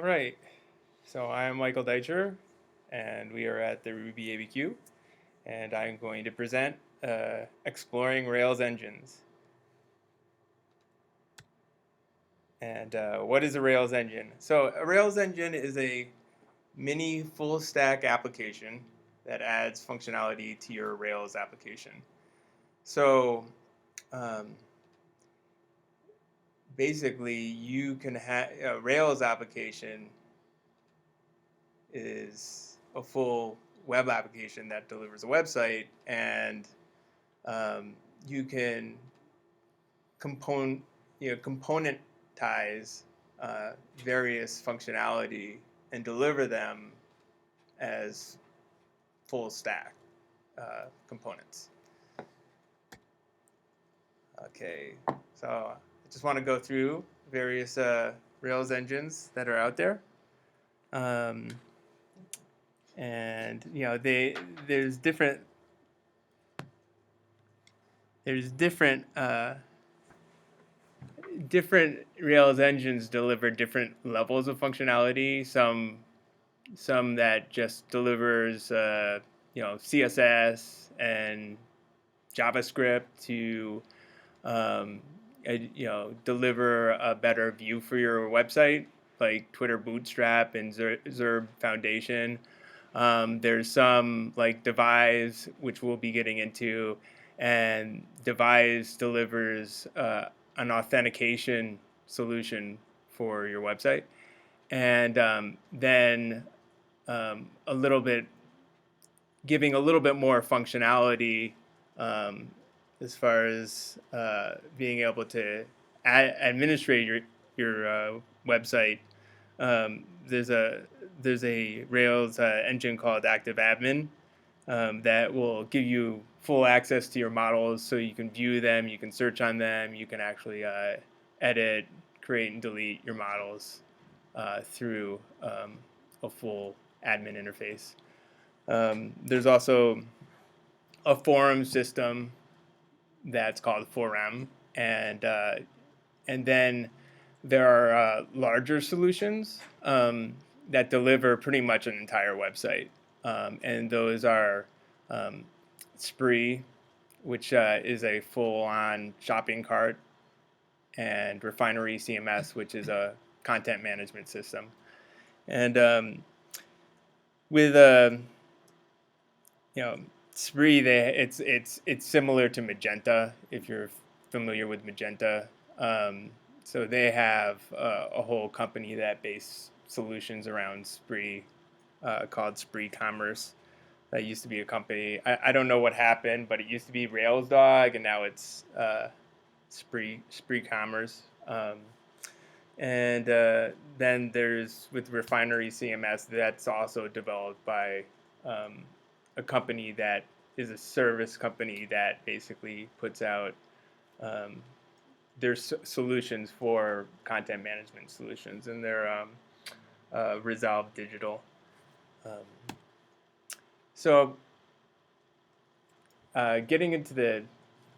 All right, so I'm Michael Deitcher, and we are at the RubiABQ, and I'm going to present Exploring Rails Engines. And what is a Rails engine? So a Rails engine is a mini full stack application that adds functionality to your Rails application. So um, basically, you can have a Rails application is a full web application that delivers a website, and um, you can component componentize various functionality and deliver them as full stack components. Okay, so I just want to go through various Rails engines that are out there. Um, and there's different Rails engines deliver different levels of functionality. Some that just delivers CSS and JavaScript to deliver a better view for your website, like Twitter Bootstrap and Zurb Foundation. There's some like Devise, which we'll be getting into, and Devise delivers an authentication solution for your website. And then a little bit, giving a little bit more functionality um, as far as being able to administrate your website. There's a Rails engine called ActiveAdmin that will give you full access to your models, so you can view them, you can search on them, you can actually edit, create, and delete your models through a full admin interface. There's also a forum system that's called Forum, and then there are larger solutions that deliver pretty much an entire website, and those are Spree, which is a full-on shopping cart, and Refinery CMS, which is a content management system. And with Spree, it's similar to Magenta, if you're familiar with Magenta. So they have a whole company that base solutions around Spree called Spree Commerce. That used to be a company. I don't know what happened, but it used to be RailsDog, and now it's Spree Commerce. And then there's with Refinery CMS, that's also developed by a company that is a service company that basically puts out their solutions for content management solutions, and they're Resolve Digital. So getting into the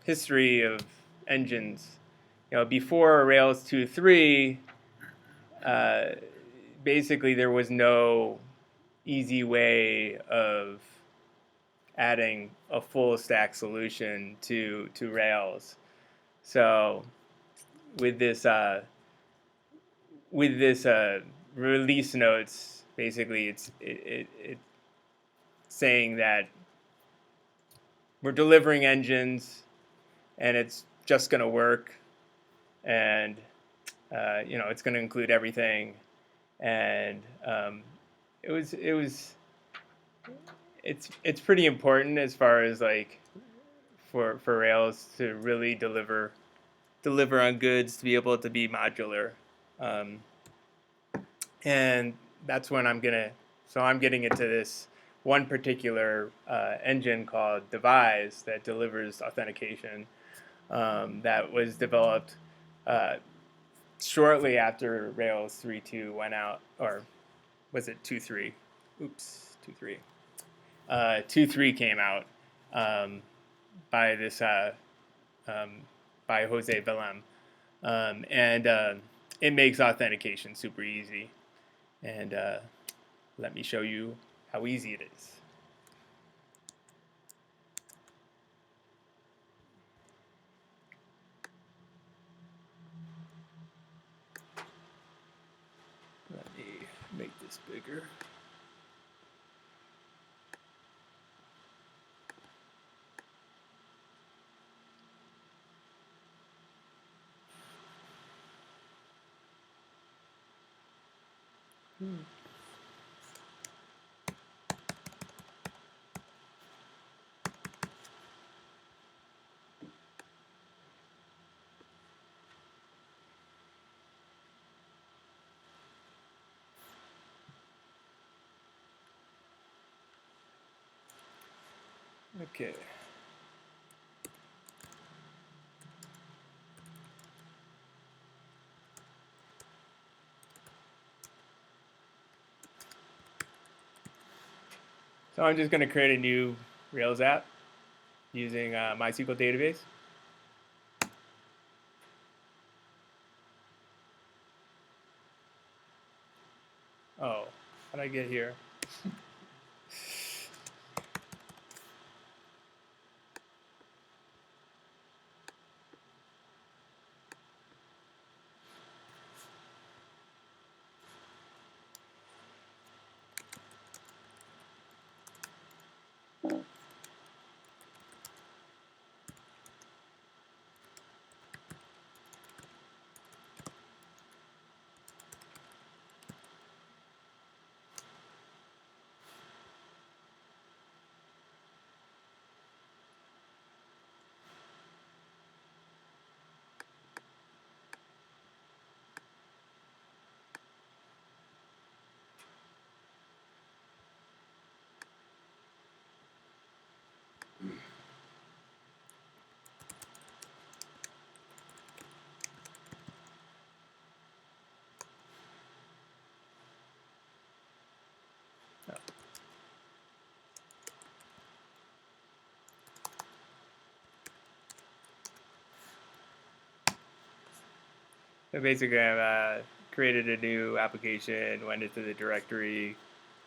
history of engines, before Rails 2.3, basically there was no easy way of adding a full stack solution to Rails. So with this release notes, basically it's saying that we're delivering engines and it's just going to work, and it's going to include everything, and it's pretty important as far as like for Rails to really deliver on goods, to be able to be modular, and that's when I'm getting into this one particular engine called Devise that delivers authentication, that was developed shortly after Rails 3.2 went out, or was it 2.3? Oops, 2.3. 2.3 came out by this by Jose Velem, and it makes authentication super easy. and let me show you how easy it is. Let me make this bigger. Okay. So I'm just going to create a new Rails app using MySQL database. Oh, how did I get here? So basically, I've created a new application, went into the directory,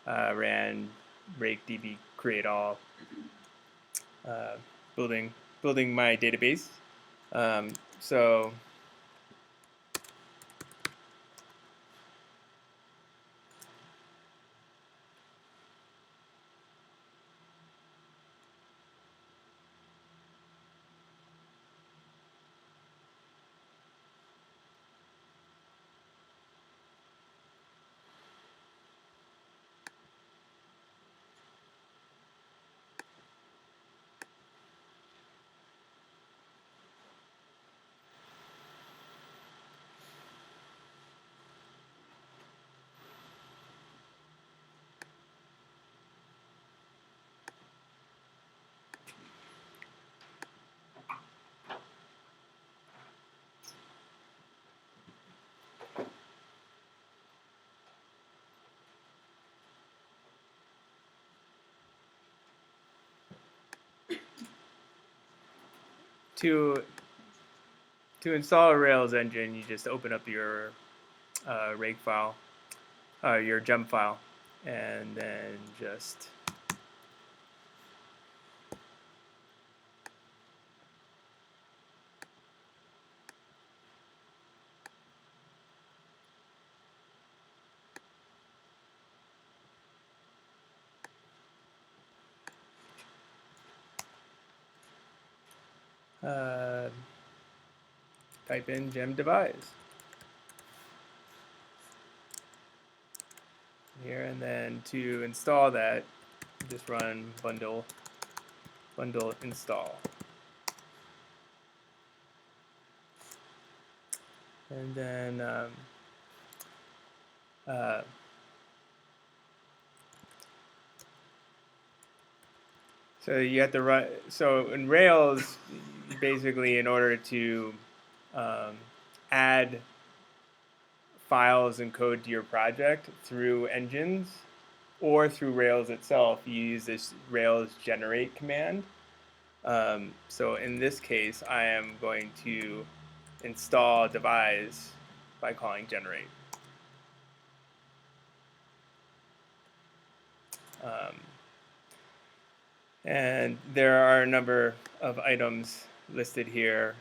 ran rake db create all, uh, building my database. So to install a Rails engine, you just open up your rake file, your gem file, and then just uh, type in gem devise here, and then to install that, just run bundle install, and then uh, so you have to run. So in Rails, basically, in order to add files and code to your project through engines or through Rails itself, you use this Rails generate command. So in this case, I am going to install devise by calling generate. And there are a number of items listed here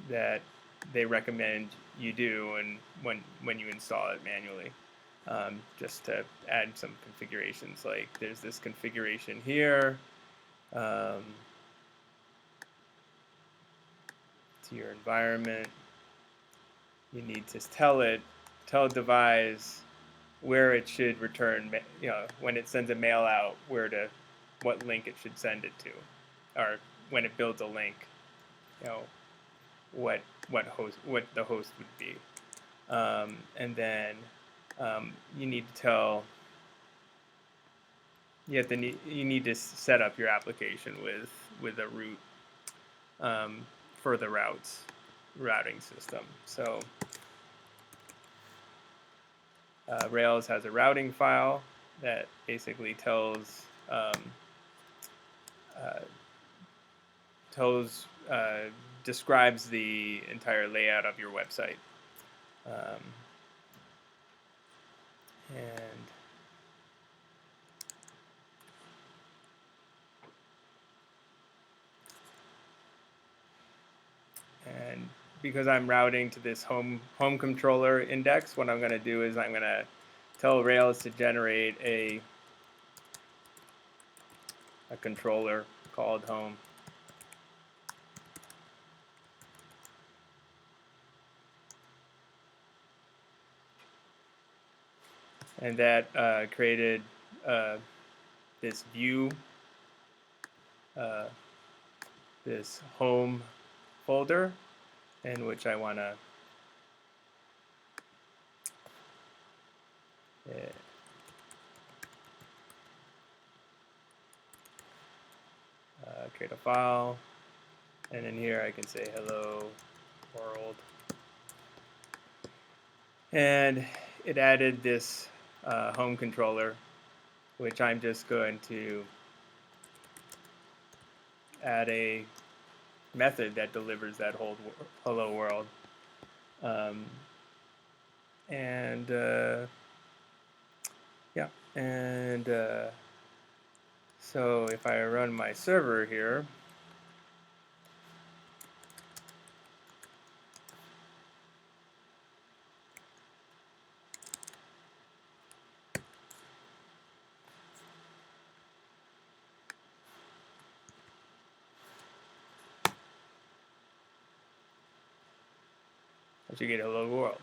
that they recommend you do and when you install it manually. Just to add some configurations, like there's this configuration here to your environment. You need to tell Devise where it should return, when it sends a mail out, what link it should send it to, or when it builds a link, you know, what the host would be, and then you need to tell you need to set up your application with a root for the routing system. So Rails has a routing file that basically tells describes the entire layout of your website. And because I'm routing to this home controller index, what I'm going to do is I'm going to tell Rails to generate a controller called home. And that created this view, this home folder, in which I want to create a file, and in here I can say hello world, and it added this home controller, which I'm just going to add a method that delivers that whole hello world. So if I run my server here, I should get hello world.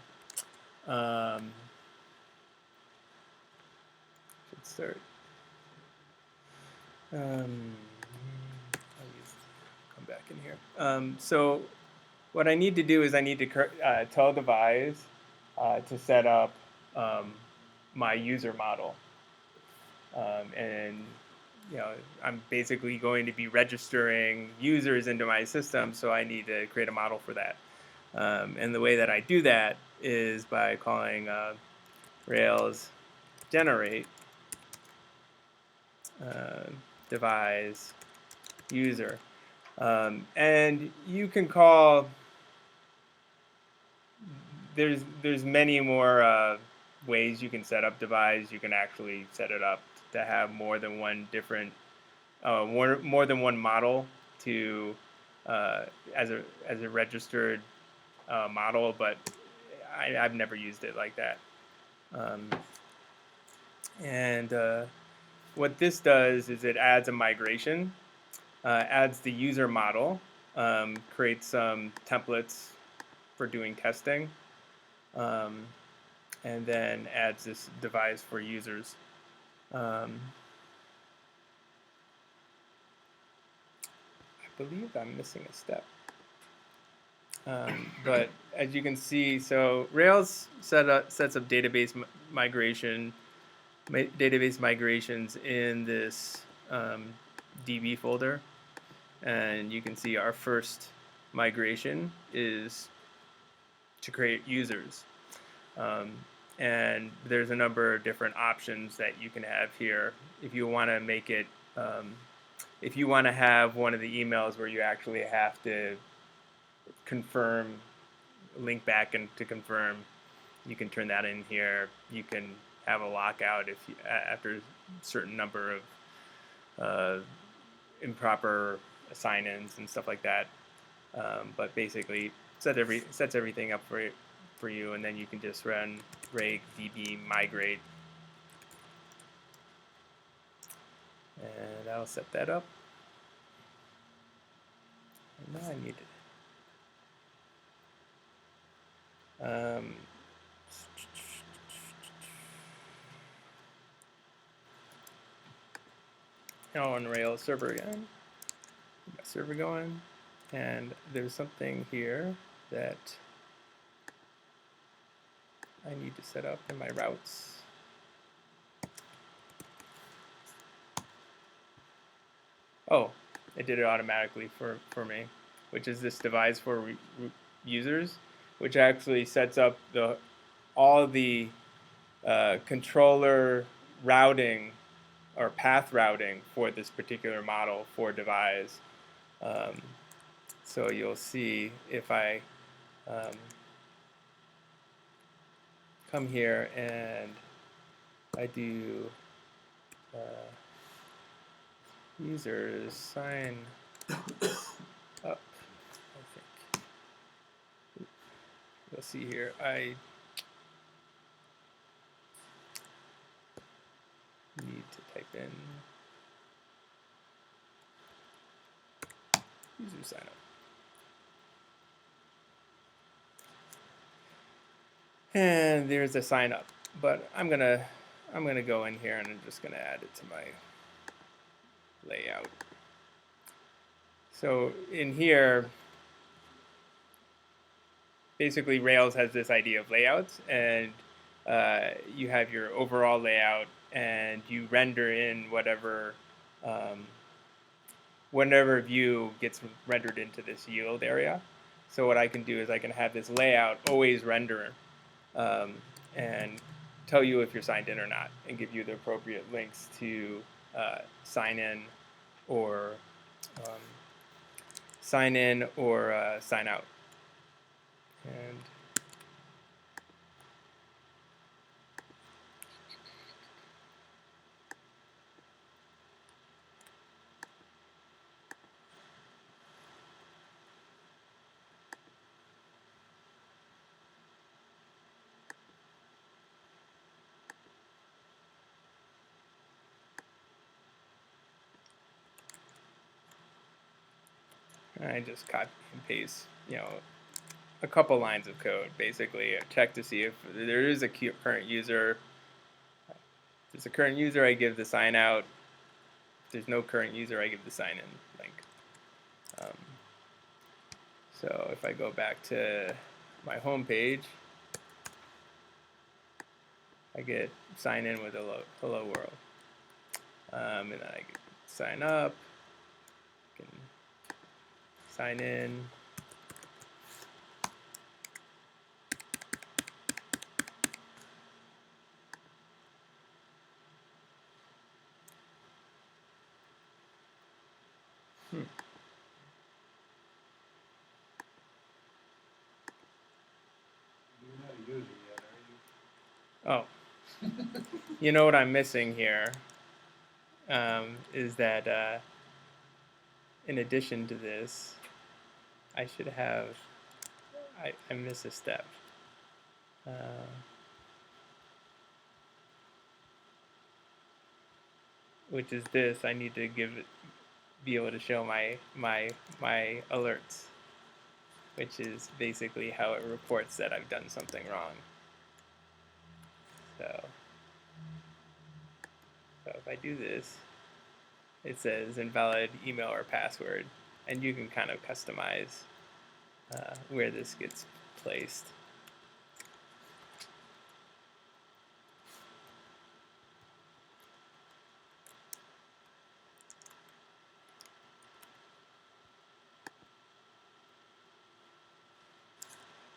Should start. I'll come back in here. So what I need to do is I need to tell Devise to set up my user model, and I'm basically going to be registering users into my system, so I need to create a model for that. And the way that I do that is by calling Rails generate Devise user, and you can call. There's many more ways you can set up Devise. You can actually set it up to have more than one different, more than one model to as a registered model, but I've never used it like that. What this does is it adds a migration, adds the user model, creates some templates for doing testing, and then adds this Devise for users. I believe I'm missing a step. But as you can see, so Rails sets up database migrations in this DB folder, and you can see our first migration is to create users, and there's a number of different options that you can have here. If you want to make it, if you want to have one of the emails where you actually have to link back and to confirm, you can turn that in here. You can have a lockout if you, after a certain number of improper sign-ins and stuff like that. But basically, sets everything up for you, and then you can just run rake db migrate, and I'll set that up. And now I need now on Rails server again. Got server going, and there's something here that I need to set up in my routes. Oh, it did it automatically for me, which is this device for users, which actually sets up all the controller routing or path routing for this particular model for devise. So you'll see if I come here and I do users sign up, I think. You'll see here, I need to type in user sign up. And there's a sign up, but I'm gonna go in here and I'm just gonna add it to my layout. So in here, basically Rails has this idea of layouts, and you have your overall layout, and you render in whatever view gets rendered into this yield area. So what I can do is I can have this layout always render and tell you if you're signed in or not, and give you the appropriate links to sign in or sign out. And I just copy and paste, a couple lines of code, basically. Check to see if there is a current user. If there's a current user, I give the sign out. If there's no current user, I give the sign in link. So if I go back to my home page, I get sign in with hello world. And then I can sign up, can sign in. You're not a user yet, Oh, you know what I'm missing here is that in addition to this, I should have, I miss a step. Which is this, I need to be able to show my alerts, which is basically how it reports that I've done something wrong. So if I do this, it says invalid email or password, and you can kind of customize where this gets placed.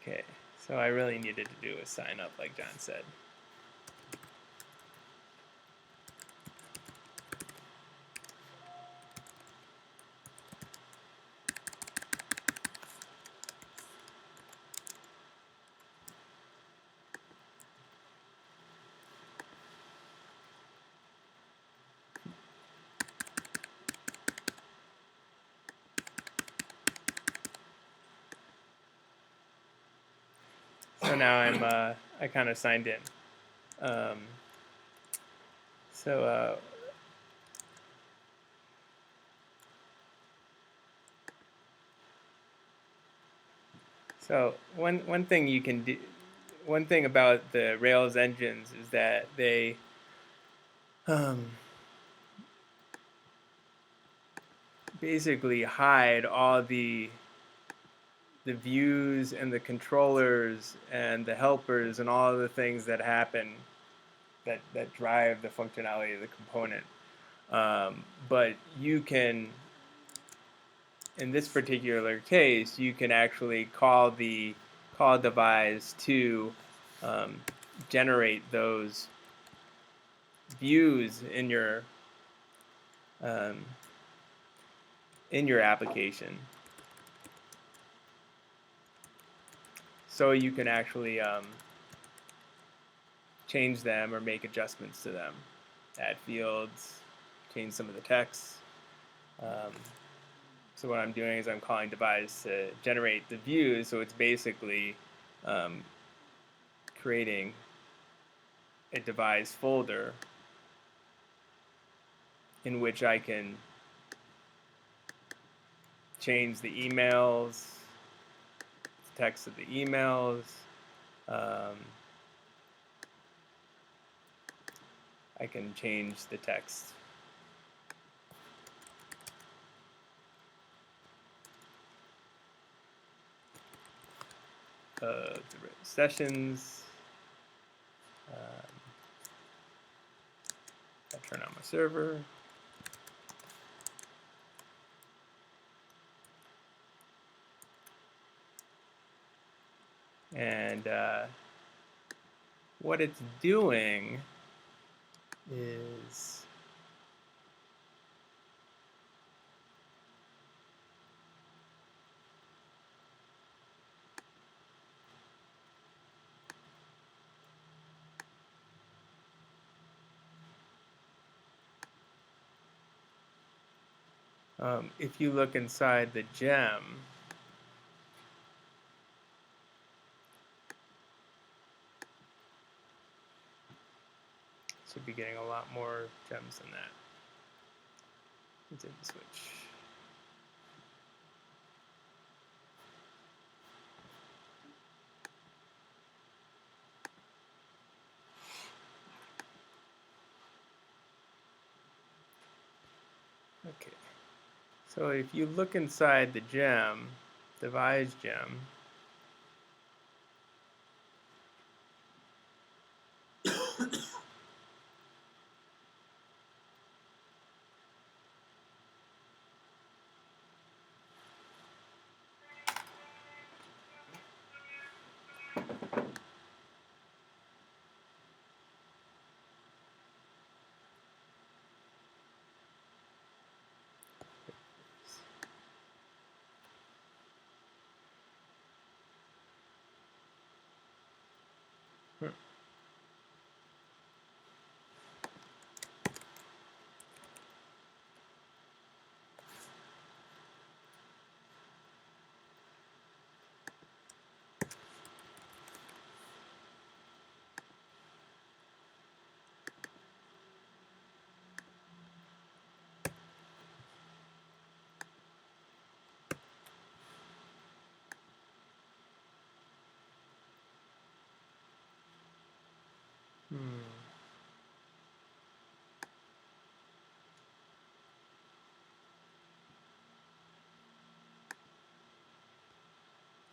Okay, so I really needed to do a sign up like John said. So now I kind of signed in. Um, so one thing you can do, one thing about the Rails engines is that they basically hide all the views and the controllers and the helpers and all of the things that happen that drive the functionality of the component. But you can, in this particular case, you can actually call devise to generate those views um, in your application, so you can actually change them or make adjustments to them, add fields, change some of the text. So what I'm doing is I'm calling devise to generate the views. So it's basically creating a devise folder in which I can change the emails, the text of the emails. I can change the text. The sessions. I turn on my server. And what it's doing is if you look inside the gem, should be getting a lot more gems than that. Didn't switch. Okay. So if you look inside the gem, devise gem,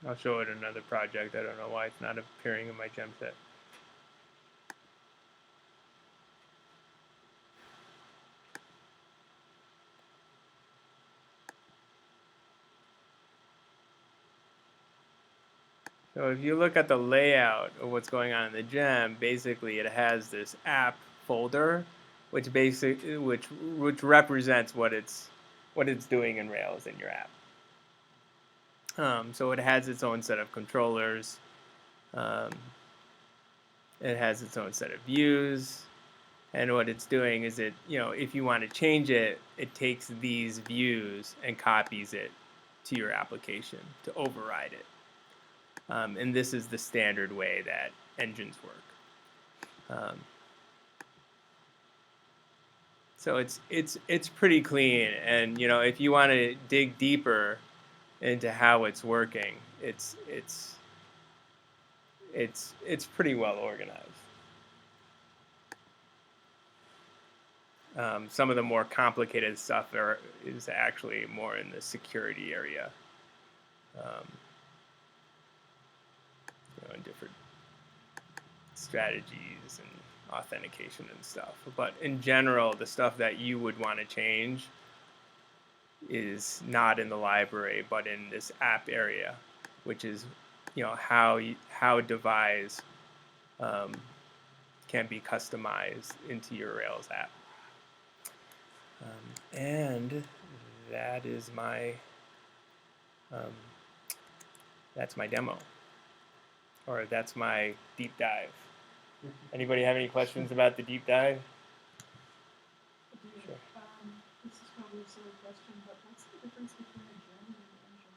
I'll show it in another project. I don't know why it's not appearing in my gem set. So if you look at the layout of what's going on in the gem, basically it has this app folder, which represents what it's doing in Rails in your app. So it has its own set of controllers. It has its own set of views, and what it's doing is if you want to change it, it takes these views and copies it to your application to override it. And this is the standard way that engines work. So it's pretty clean, and if you want to dig deeper into how it's working, it's pretty well organized. Some of the more complicated stuff is actually more in the security area, in different strategies and authentication and stuff. But in general, the stuff that you would want to change is not in the library, but in this app area, which is how devise can be customized into your Rails app. And that is that's my demo, or that's my deep dive. Anybody have any questions about the deep dive? Sure. This is probably a silly question, but what's the difference between a gem and an engine?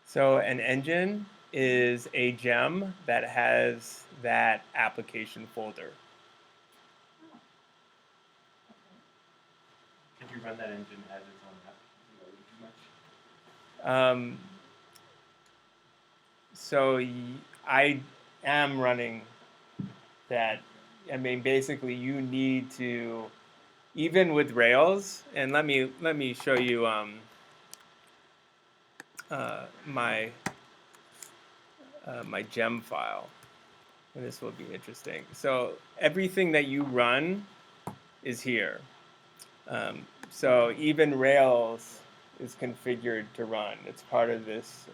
So an engine is a gem that has that application folder. Oh. Okay. If you run that engine as its own app, too much. So I am running that. I mean, basically, you need to, even with Rails, and let me show you my gem file, and this will be interesting. So everything that you run is here. So even Rails is configured to run. It's part of this,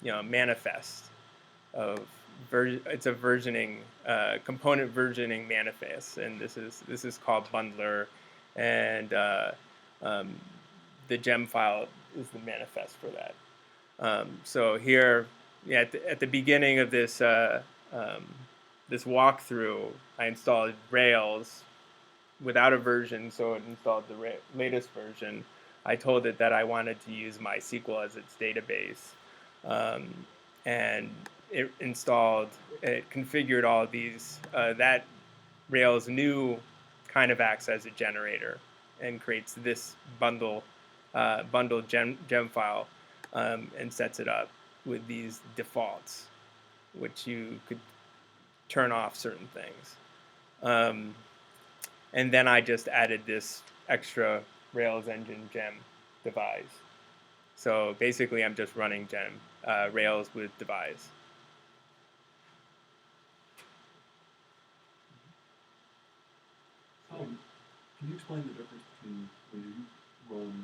manifest of it's a versioning component versioning manifest, and this is called bundler, and the gem file is the manifest for that. So here, at the beginning of this this walkthrough, I installed Rails without a version, so it installed the latest version. I told it that I wanted to use MySQL as its database, and it configured all of these. That Rails new kind of acts as a generator and creates this bundled gem file, and sets it up with these defaults, which you could turn off certain things. And then I just added this extra Rails engine gem devise. So basically, I'm just running Rails with devise. Can you explain the difference between when you run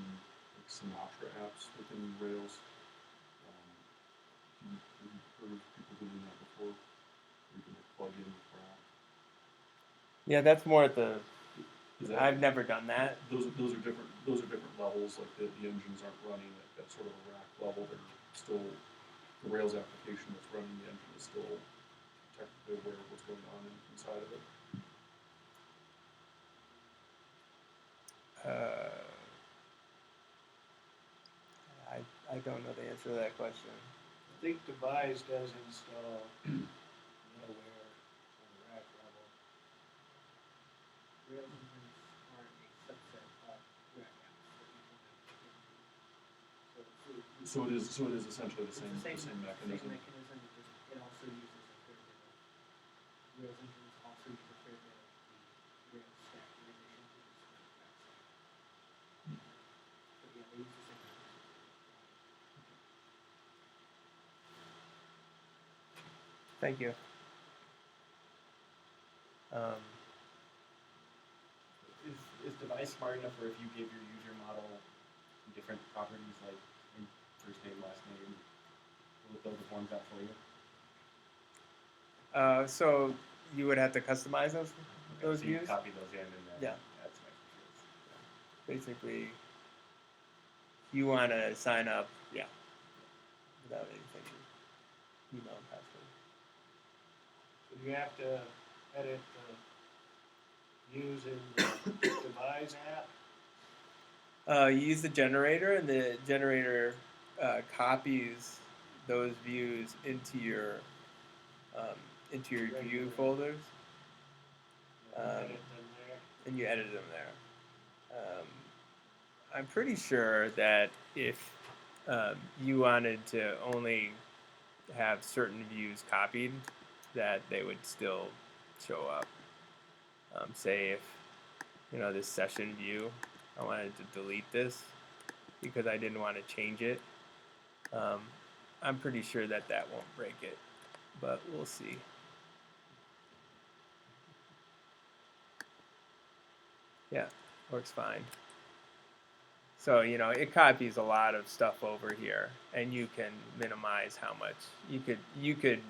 like Sinatra apps within Rails? Have you heard of people doing that before? Where you can plug in the graph? Yeah, that's more at the. I've never done that. Those are different. Those are different levels. Like the engines aren't running at sort of a rack level. They're still the Rails application that's running the engine is still technically aware of what's going on inside of it. I don't know the answer to that question. I think devise does install middleware on the rack level. Rails engines are a subset of rack apps that you can So it is essentially the same mechanism. Same mechanism. It also uses a fair bit of Rails engines also use a fair bit of the Rails stack in addition to the rack stack. But yeah, they use the same mechanism. Thank you. Is device smart enough where if you give your user model different properties like first name, last name, will it build the forms out for you? So you would have to customize those So you views. copy those in and then Yeah. add some extra fields. Basically, you want to sign up, without anything, email and password. So do you have to edit the views in the devise app? You use the generator, and the generator copies those views into your Right, view right. folders, Edit them there. and you edit them there. I'm pretty sure that if you wanted to only have certain views copied, that they would still show up. Say if this session view, I wanted to delete this because I didn't want to change it. I'm pretty sure that won't break it, but we'll see. Yeah, works fine. So it copies a lot of stuff over here, and you can minimize how much you could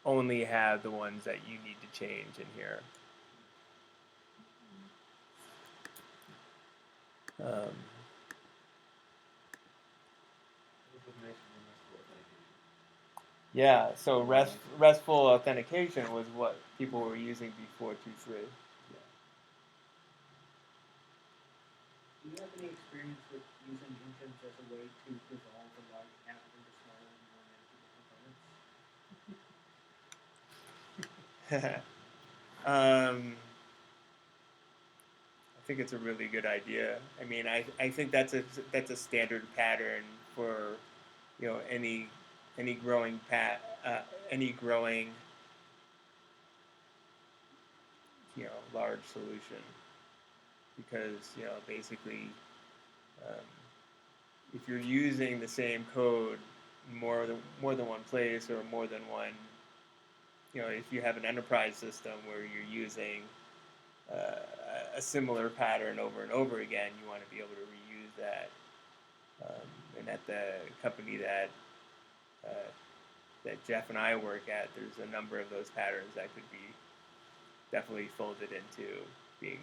only have the ones that you need to change in here. Um, This was nice for the rest of it. yeah, so RESTful authentication was what people were using before 2.3. Do you have any experience with using engines as a way to dissolve a large app into smaller and more manageable components? I think it's a really good idea. I mean, I think that's a standard pattern for any growing any growing large solution, because basically um, if you're using the same code more than one place, or more than one, if you have an enterprise system where you're using uh, a similar pattern over and over again, you want to be able to reuse that. And at the company that Jeff and I work at, there's a number of those patterns that could be definitely folded into being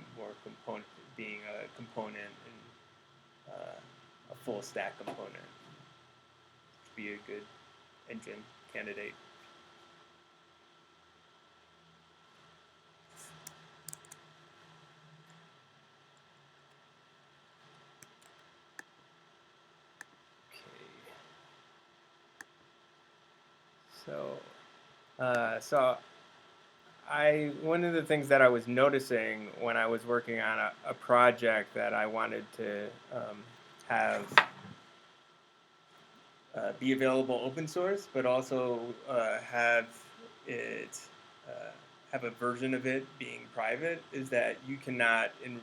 being a component, and a full stack component. Be a good engine candidate. Okay. So one of the things that I was noticing when I was working on a project that I wanted to have be available open source, but also have it have a version of it being private, is that you cannot in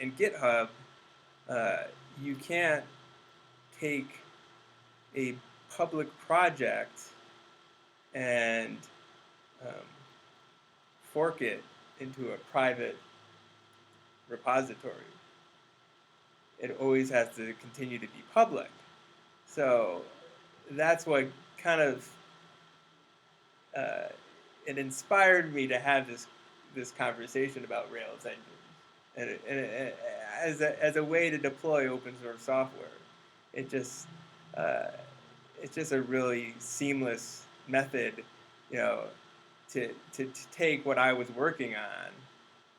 GitHub uh, you can't take a public project and um, fork it into a private repository. It always has to continue to be public. So that's what kind of it inspired me to have this conversation about Rails engines, and as a way to deploy open source software. It just uh, it's just a really seamless method, to take what I was working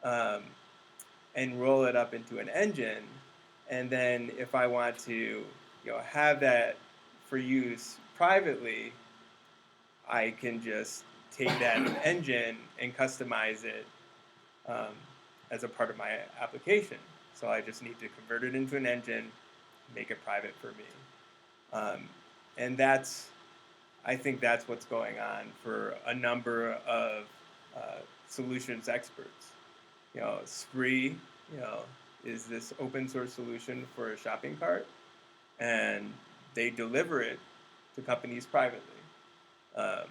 on, and roll it up into an engine, and then if I want to have that for use privately, I can just take that engine and customize it as a part of my application. So I just need to convert it into an engine, make it private for me, and I think that's what's going on for a number of solutions experts. Spree, is this open source solution for a shopping cart, and they deliver it to companies privately. Um,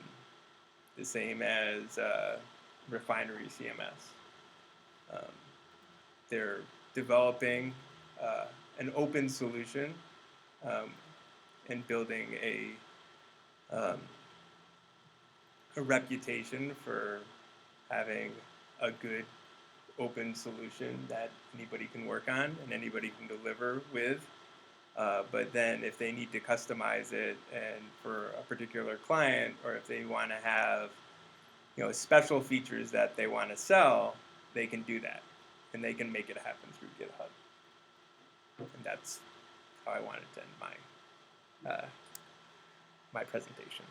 the same as Refinery CMS. Um, they're developing an open solution, um, and building um, a reputation for having a good open solution that anybody can work on and anybody can deliver with. But then if they need to customize it and for a particular client, or if they want to have special features that they want to sell, they can do that, and they can make it happen through GitHub. And that's how I wanted to end my my presentation.